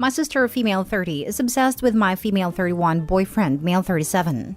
My sister, female 30, is obsessed with my female 31 boyfriend, male 37.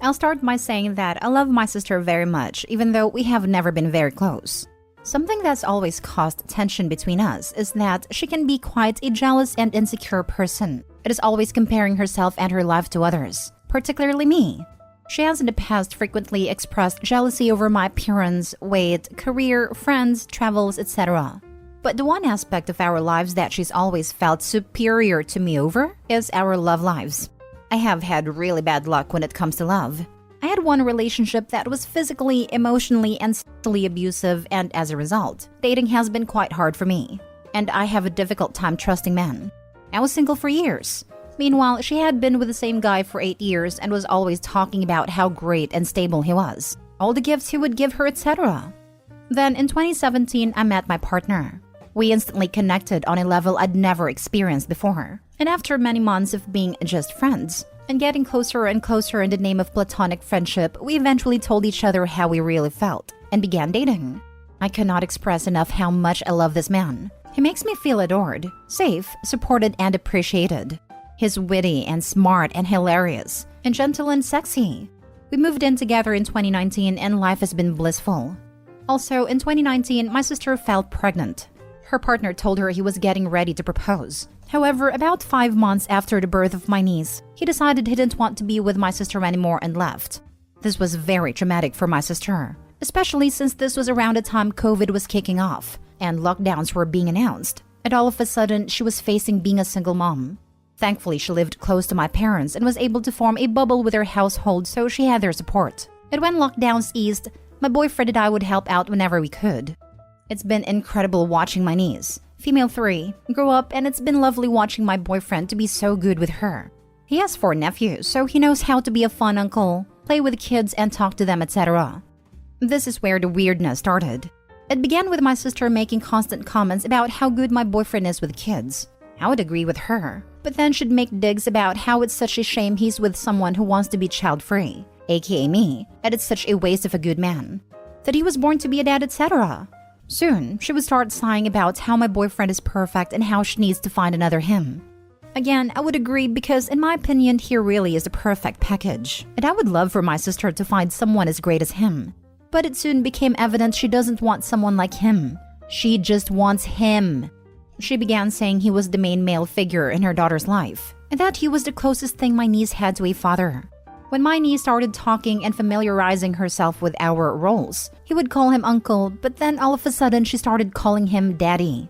I'll start by saying that I love my sister very much, even though we have never been very close. Something that's always caused tension between us is that she can be quite a jealous and insecure person. It is always comparing herself and her life to others, particularly me. She has in the past frequently expressed jealousy over my appearance, weight, career, friends, travels, etc. But the one aspect of our lives that she's always felt superior to me over is our love lives. I have had really bad luck when it comes to love. I had one relationship that was physically, emotionally, and sexually abusive, and as a result, dating has been quite hard for me. And I have a difficult time trusting men. I was single for years. Meanwhile, she had been with the same guy for 8 years and was always talking about how great and stable he was, all the gifts he would give her, etc. Then in 2017, I met my partner. We instantly connected on a level I'd never experienced before. And after many months of being just friends and getting closer and closer in the name of platonic friendship, we eventually told each other how we really felt and began dating. I cannot express enough how much I love this man. He makes me feel adored, safe, supported, and appreciated. He's witty and smart and hilarious, and gentle and sexy. We moved in together in 2019 and life has been blissful. Also, in 2019, my sister fell pregnant. Her partner told her he was getting ready to propose. However, about 5 months after the birth of my niece, he decided he didn't want to be with my sister anymore and left. This was very traumatic for my sister, especially since this was around the time COVID was kicking off and lockdowns were being announced. And all of a sudden, she was facing being a single mom. Thankfully, she lived close to my parents and was able to form a bubble with her household, so she had their support. And when lockdowns eased, my boyfriend and I would help out whenever we could. It's been incredible watching my niece, female 3, grow up, and it's been lovely watching my boyfriend to be so good with her. He has 4 nephews, so he knows how to be a fun uncle, play with kids and talk to them, etc. This is where the weirdness started. It began with my sister making constant comments about how good my boyfriend is with kids. I would agree with her, but then she'd make digs about how it's such a shame he's with someone who wants to be child-free, aka me, and it's such a waste of a good man, that he was born to be a dad, etc. Soon, she would start sighing about how my boyfriend is perfect and how she needs to find another him. Again, I would agree because in my opinion, he really is a perfect package, and I would love for my sister to find someone as great as him. But it soon became evident she doesn't want someone like him. She just wants him. She began saying he was the main male figure in her daughter's life, and that he was the closest thing my niece had to a father. When my niece started talking and familiarizing herself with our roles, he would call him uncle, but then all of a sudden she started calling him daddy.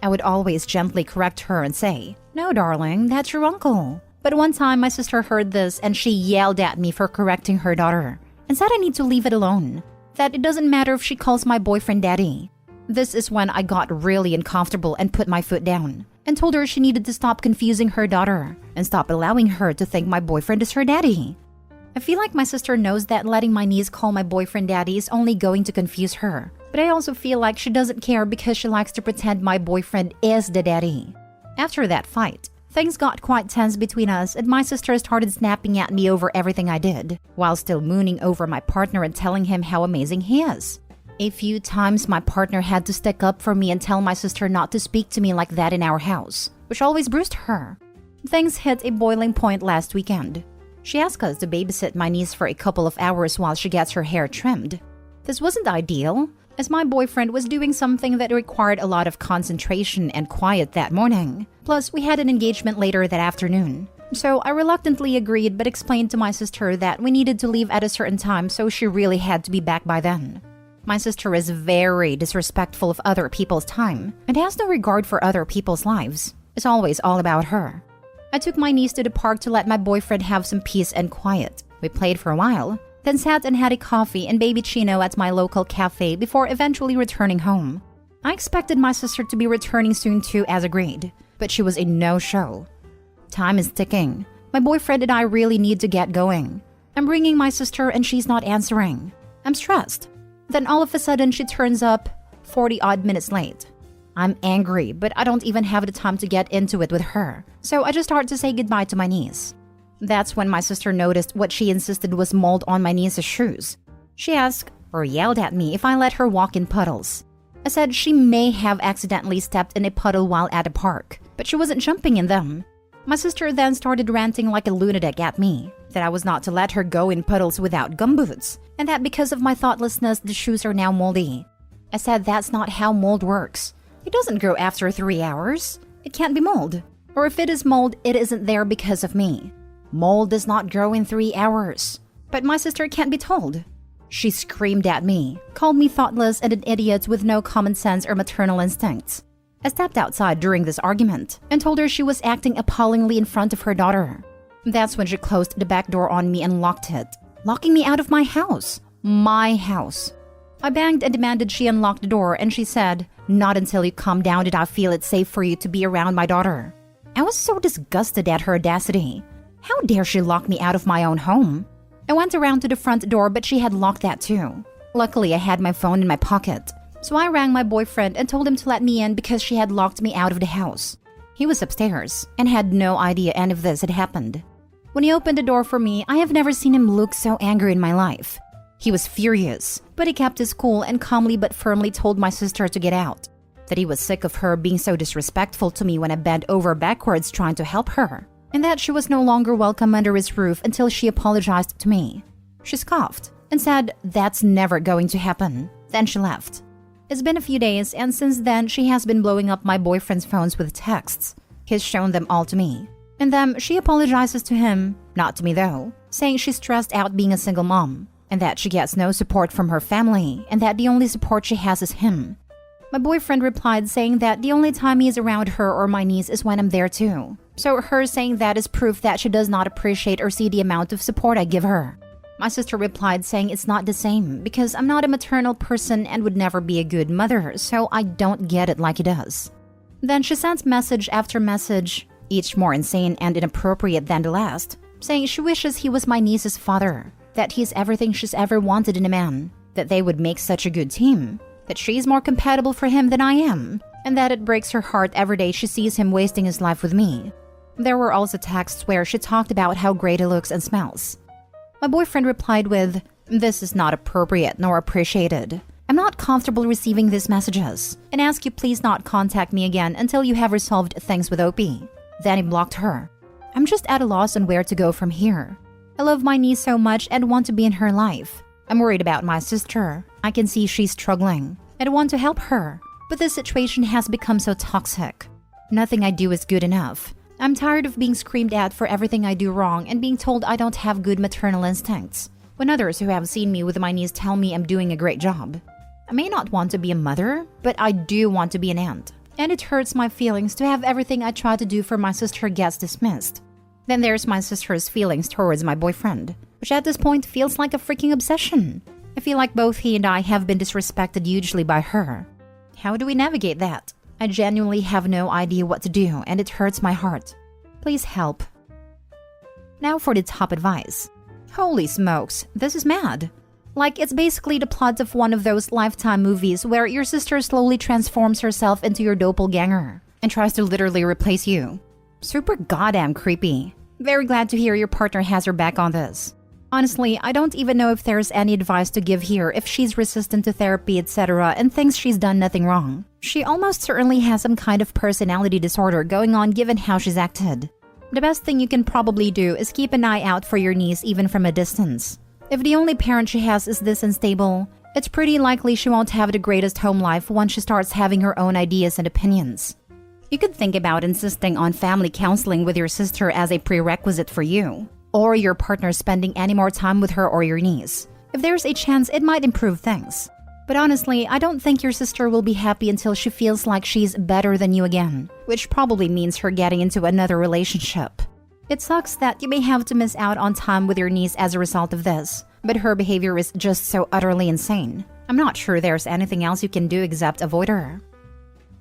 I would always gently correct her and say, "No, darling, that's your uncle." But one time my sister heard this and she yelled at me for correcting her daughter and said I need to leave it alone, that it doesn't matter if she calls my boyfriend daddy. This is when I got really uncomfortable and put my foot down and told her she needed to stop confusing her daughter and stop allowing her to think my boyfriend is her daddy. I feel like my sister knows that letting my niece call my boyfriend daddy is only going to confuse her, but I also feel like she doesn't care because she likes to pretend my boyfriend is the daddy. After that fight, things got quite tense between us and my sister started snapping at me over everything I did, while still mooning over my partner and telling him how amazing he is. A few times my partner had to stick up for me and tell my sister not to speak to me like that in our house, which always bruised her. Things hit a boiling point last weekend. She asked us to babysit my niece for a couple of hours while she gets her hair trimmed. This wasn't ideal, as my boyfriend was doing something that required a lot of concentration and quiet that morning. Plus, we had an engagement later that afternoon. So I reluctantly agreed but explained to my sister that we needed to leave at a certain time, so she really had to be back by then. My sister is very disrespectful of other people's time and has no regard for other people's lives. It's always all about her. I took my niece to the park to let my boyfriend have some peace and quiet. We played for a while, then sat and had a coffee and baby chino at my local cafe before eventually returning home. I expected my sister to be returning soon too as agreed, but she was a no-show. Time is ticking. My boyfriend and I really need to get going. I'm ringing my sister and she's not answering. I'm stressed. Then all of a sudden she turns up 40-odd minutes late. I'm angry, but I don't even have the time to get into it with her, so I just start to say goodbye to my niece. That's when my sister noticed what she insisted was mold on my niece's shoes. She asked or yelled at me if I let her walk in puddles. I said she may have accidentally stepped in a puddle while at a park, but she wasn't jumping in them. My sister then started ranting like a lunatic at me, that I was not to let her go in puddles without gumboots, and that because of my thoughtlessness the shoes are now moldy. I said that's not how mold works. It doesn't grow after 3 hours. It can't be mold. Or if it is mold, it isn't there because of me. Mold does not grow in 3 hours. But my sister can't be told. She screamed at me, called me thoughtless and an idiot with no common sense or maternal instincts. I stepped outside during this argument and told her she was acting appallingly in front of her daughter. That's when she closed the back door on me and locked it, locking me out of my house. My house. I banged and demanded she unlock the door, and she said, "Not until you calm down did I feel it safe for you to be around my daughter." I was so disgusted at her audacity. How dare she lock me out of my own home? I went around to the front door, but she had locked that too. Luckily, I had my phone in my pocket, so I rang my boyfriend and told him to let me in because she had locked me out of the house. He was upstairs and had no idea any of this had happened. When he opened the door for me, I have never seen him look so angry in my life. He was furious, but he kept his cool and calmly but firmly told my sister to get out, that he was sick of her being so disrespectful to me when I bent over backwards trying to help her, and that she was no longer welcome under his roof until she apologized to me. She scoffed and said, "That's never going to happen." Then she left. It's been a few days, and since then she has been blowing up my boyfriend's phones with texts. He's shown them all to me. In them, she apologizes to him, not to me though, saying she's stressed out being a single mom, and that she gets no support from her family, and that the only support she has is him. My boyfriend replied saying that the only time he is around her or my niece is when I'm there too. So her saying that is proof that she does not appreciate or see the amount of support I give her. My sister replied saying it's not the same because I'm not a maternal person and would never be a good mother, so I don't get it like he does. Then she sent message after message, each more insane and inappropriate than the last, saying she wishes he was my niece's father, that he's everything she's ever wanted in a man, that they would make such a good team, that she's more compatible for him than I am, and that it breaks her heart every day she sees him wasting his life with me. There were also texts where she talked about how great he looks and smells. My boyfriend replied with, "This is not appropriate nor appreciated. I'm not comfortable receiving these messages, and ask you please not contact me again until you have resolved things with Opie." Then he blocked her. I'm just at a loss on where to go from here. I love my niece so much and want to be in her life. I'm worried about my sister. I can see she's struggling, and I want to help her. But this situation has become so toxic. Nothing I do is good enough. I'm tired of being screamed at for everything I do wrong and being told I don't have good maternal instincts, when others who have seen me with my niece tell me I'm doing a great job. I may not want to be a mother, but I do want to be an aunt. And it hurts my feelings to have everything I try to do for my sister gets dismissed. Then there's my sister's feelings towards my boyfriend, which at this point feels like a freaking obsession. I feel like both he and I have been disrespected hugely by her. How do we navigate that? I genuinely have no idea what to do, and it hurts my heart. Please help. Now for the top advice. Holy smokes, this is mad. Like, it's basically the plot of one of those Lifetime movies where your sister slowly transforms herself into your doppelganger and tries to literally replace you. Super goddamn creepy. Very glad to hear your partner has her back on this. Honestly, I don't even know if there's any advice to give here if she's resistant to therapy, etc. and thinks she's done nothing wrong. She almost certainly has some kind of personality disorder going on given how she's acted. The best thing you can probably do is keep an eye out for your niece even from a distance. If the only parent she has is this unstable, it's pretty likely she won't have the greatest home life once she starts having her own ideas and opinions. You could think about insisting on family counseling with your sister as a prerequisite for you, or your partner spending any more time with her or your niece. If there's a chance, it might improve things. But honestly, I don't think your sister will be happy until she feels like she's better than you again, which probably means her getting into another relationship. It sucks that you may have to miss out on time with your niece as a result of this, but her behavior is just so utterly insane. I'm not sure there's anything else you can do except avoid her.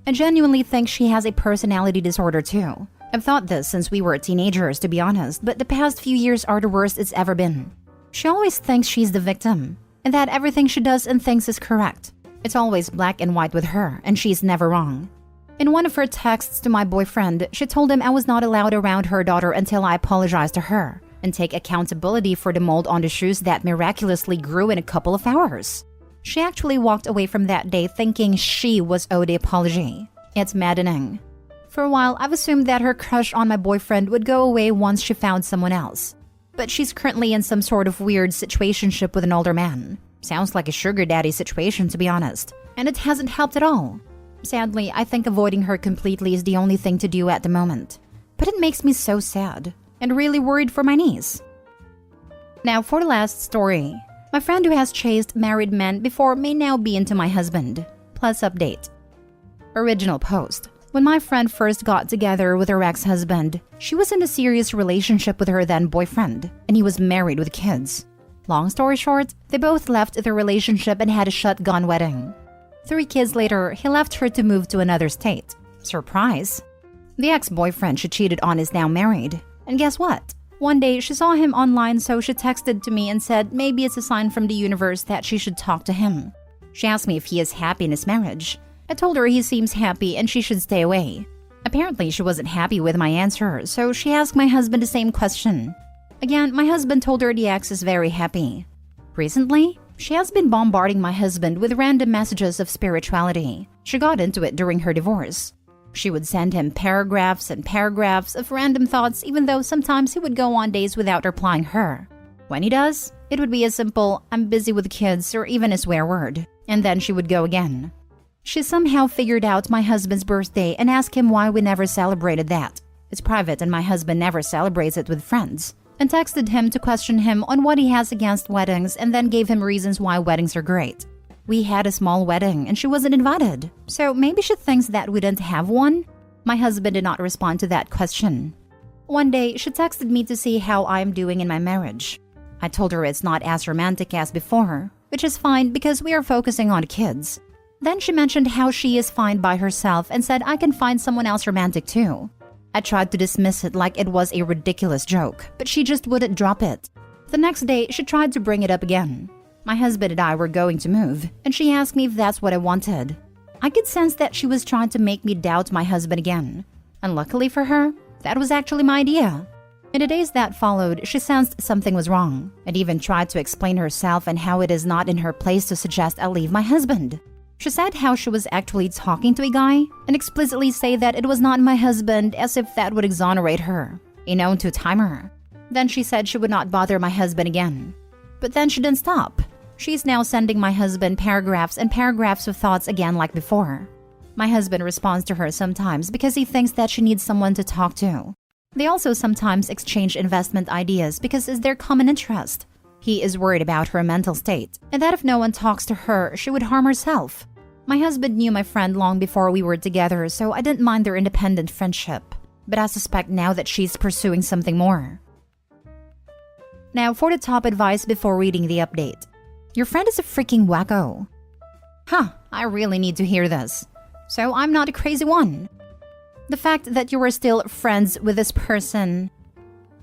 I genuinely think she has a personality disorder too. I've thought this since we were teenagers, to be honest, but the past few years are the worst it's ever been. She always thinks she's the victim, and that everything she does and thinks is correct. It's always black and white with her, and she's never wrong. In one of her texts to my boyfriend, she told him I was not allowed around her daughter until I apologized to her and take accountability for the mold on the shoes that miraculously grew in a couple of hours. She actually walked away from that day thinking she was owed the apology. It's maddening. For a while, I've assumed that her crush on my boyfriend would go away once she found someone else. But she's currently in some sort of weird situationship with an older man. Sounds like a sugar daddy situation, to be honest. And it hasn't helped at all. Sadly, I think avoiding her completely is the only thing to do at the moment. But it makes me so sad and really worried for my niece. Now for the last story. My friend who has chased married men before may now be into my husband. Plus update. Original post. When my friend first got together with her ex-husband, she was in a serious relationship with her then boyfriend, and he was married with kids. Long story short, they both left their relationship and had a shotgun wedding. 3 kids later, he left her to move to another state. Surprise! The ex-boyfriend she cheated on is now married. And guess what? One day, she saw him online, so she texted to me and said maybe it's a sign from the universe that she should talk to him. She asked me if he is happy in his marriage. I told her he seems happy and she should stay away. Apparently, she wasn't happy with my answer, so she asked my husband the same question. Again, my husband told her the ex is very happy. Recently, she has been bombarding my husband with random messages of spirituality. She got into it during her divorce. She would send him paragraphs and paragraphs of random thoughts, even though sometimes he would go on days without replying her. When he does, it would be a simple, "I'm busy with kids," or even a swear word. And then she would go again. She somehow figured out my husband's birthday and asked him why we never celebrated that. It's private and my husband never celebrates it with friends. And texted him to question him on what he has against weddings and then gave him reasons why weddings are great. We had a small wedding and she wasn't invited, so maybe she thinks that we didn't have one? My husband did not respond to that question. One day, she texted me to see how I am doing in my marriage. I told her it's not as romantic as before, which is fine because we are focusing on kids. Then she mentioned how she is fine by herself and said I can find someone else romantic too. I tried to dismiss it like it was a ridiculous joke, but she just wouldn't drop it. The next day, she tried to bring it up again. My husband and I were going to move, and she asked me if that's what I wanted. I could sense that she was trying to make me doubt my husband again. And luckily for her, that was actually my idea. In the days that followed, she sensed something was wrong, and even tried to explain herself and how it is not in her place to suggest I leave my husband. She said how she was actually talking to a guy, and explicitly say that it was not my husband, as if that would exonerate her, a known two-timer. Then she said she would not bother my husband again. But then she didn't stop. She's now sending my husband paragraphs and paragraphs of thoughts again like before. My husband responds to her sometimes because he thinks that she needs someone to talk to. They also sometimes exchange investment ideas because it's their common interest. He is worried about her mental state, and that if no one talks to her, she would harm herself. My husband knew my friend long before we were together, so I didn't mind their independent friendship. But I suspect now that she's pursuing something more. Now for the top advice before reading the update. Your friend is a freaking wacko. I really need to hear this. So I'm not a crazy one. The fact that you are still friends with this person.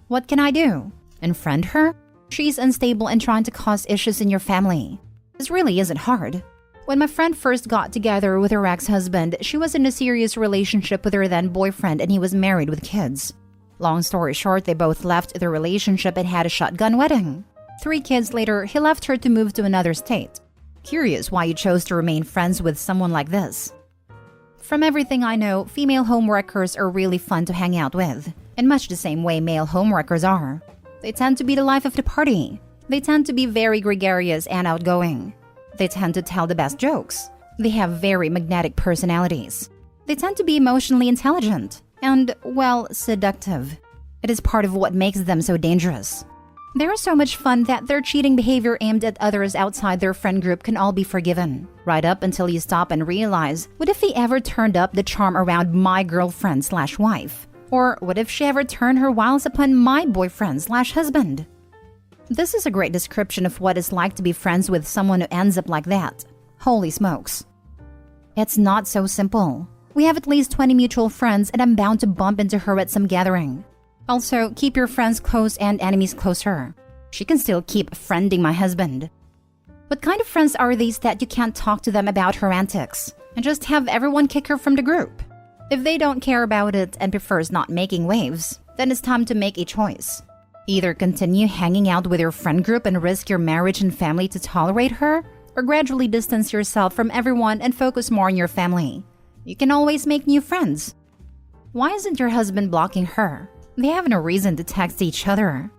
What can I do? Unfriend her? She's unstable and trying to cause issues in your family. This really isn't hard. When my friend first got together with her ex-husband, she was in a serious relationship with her then boyfriend and he was married with kids. Long story short, they both left their relationship and had a shotgun wedding. 3 kids later, he left her to move to another state. Curious why you chose to remain friends with someone like this. From everything I know, female homewreckers are really fun to hang out with, in much the same way male homewreckers are. They tend to be the life of the party. They tend to be very gregarious and outgoing. They tend to tell the best jokes. They have very magnetic personalities. They tend to be emotionally intelligent and, well, seductive. It is part of what makes them so dangerous. They are so much fun that their cheating behavior aimed at others outside their friend group can all be forgiven. Right up until you stop and realize, what if he ever turned up the charm around my girlfriend/wife? Or what if she ever turned her wiles upon my boyfriend/husband? This is a great description of what it's like to be friends with someone who ends up like that. Holy smokes. It's not so simple. We have at least 20 mutual friends and I'm bound to bump into her at some gathering. Also, keep your friends close and enemies closer. She can still keep friending my husband. What kind of friends are these that you can't talk to them about her antics and just have everyone kick her from the group? If they don't care about it and prefers not making waves, then it's time to make a choice. Either continue hanging out with your friend group and risk your marriage and family to tolerate her, or gradually distance yourself from everyone and focus more on your family. You can always make new friends. Why isn't your husband blocking her? They have no reason to text each other.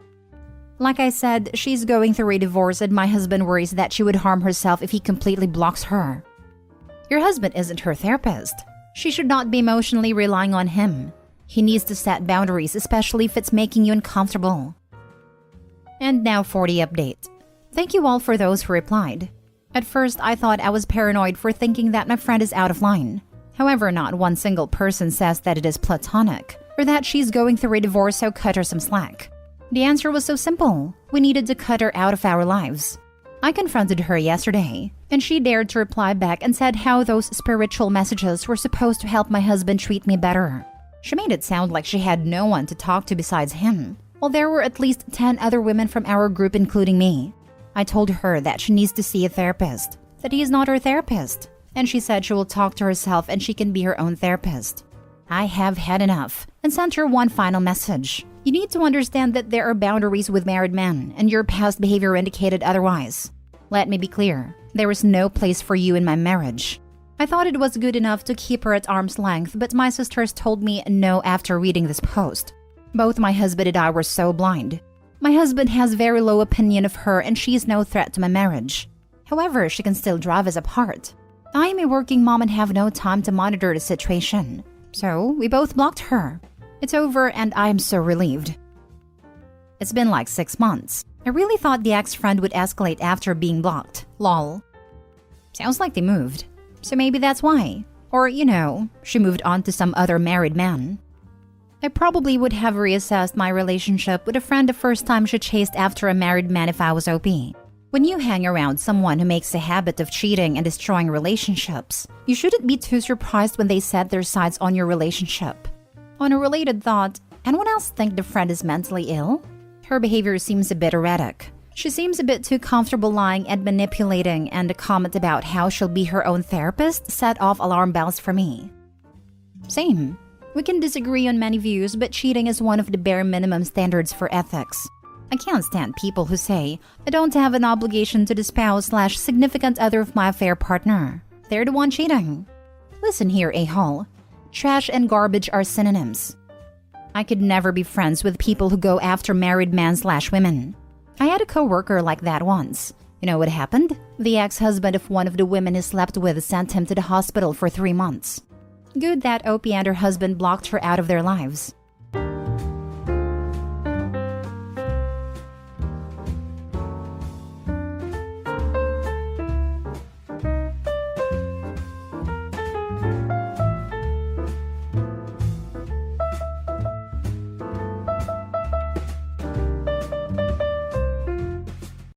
Like I said, she's going through a divorce and my husband worries that she would harm herself if he completely blocks her. Your husband isn't her therapist. She should not be emotionally relying on him. He needs to set boundaries, especially if it's making you uncomfortable. And now for the update. Thank you all for those who replied. At first, I thought I was paranoid for thinking that my friend is out of line. However, not one single person says that it is platonic, or that she's going through a divorce, so cut her some slack. The answer was so simple. We needed to cut her out of our lives. I confronted her yesterday, and she dared to reply back and said how those spiritual messages were supposed to help my husband treat me better. She made it sound like she had no one to talk to besides him, while there were at least 10 other women from our group including me. I told her that she needs to see a therapist, that he is not her therapist, and she said she will talk to herself and she can be her own therapist. I have had enough and sent her one final message. You need to understand that there are boundaries with married men, and your past behavior indicated otherwise. Let me be clear, there is no place for you in my marriage. I thought it was good enough to keep her at arm's length, but my sisters told me no after reading this post. Both my husband and I were so blind. My husband has very low opinion of her and she is no threat to my marriage. However, she can still drive us apart. I am a working mom and have no time to monitor the situation. So, we both blocked her. It's over and I am so relieved. It's been like 6 months. I really thought the ex-friend would escalate after being blocked. Lol. Sounds like they moved. So maybe that's why. Or, she moved on to some other married man. I probably would have reassessed my relationship with a friend the first time she chased after a married man if I was OP. When you hang around someone who makes a habit of cheating and destroying relationships, you shouldn't be too surprised when they set their sights on your relationship. On a related thought, anyone else think the friend is mentally ill? Her behavior seems a bit erratic. She seems a bit too comfortable lying and manipulating, and a comment about how she'll be her own therapist set off alarm bells for me. Same. We can disagree on many views, but cheating is one of the bare minimum standards for ethics. I can't stand people who say, I don't have an obligation to the spouse/significant other of my affair partner. They're the one cheating. Listen here, a-hole. Trash and garbage are synonyms. I could never be friends with people who go after married men/women. I had a coworker like that once. You know what happened? The ex-husband of one of the women he slept with sent him to the hospital for 3 months. Good that Opie and her husband blocked her out of their lives.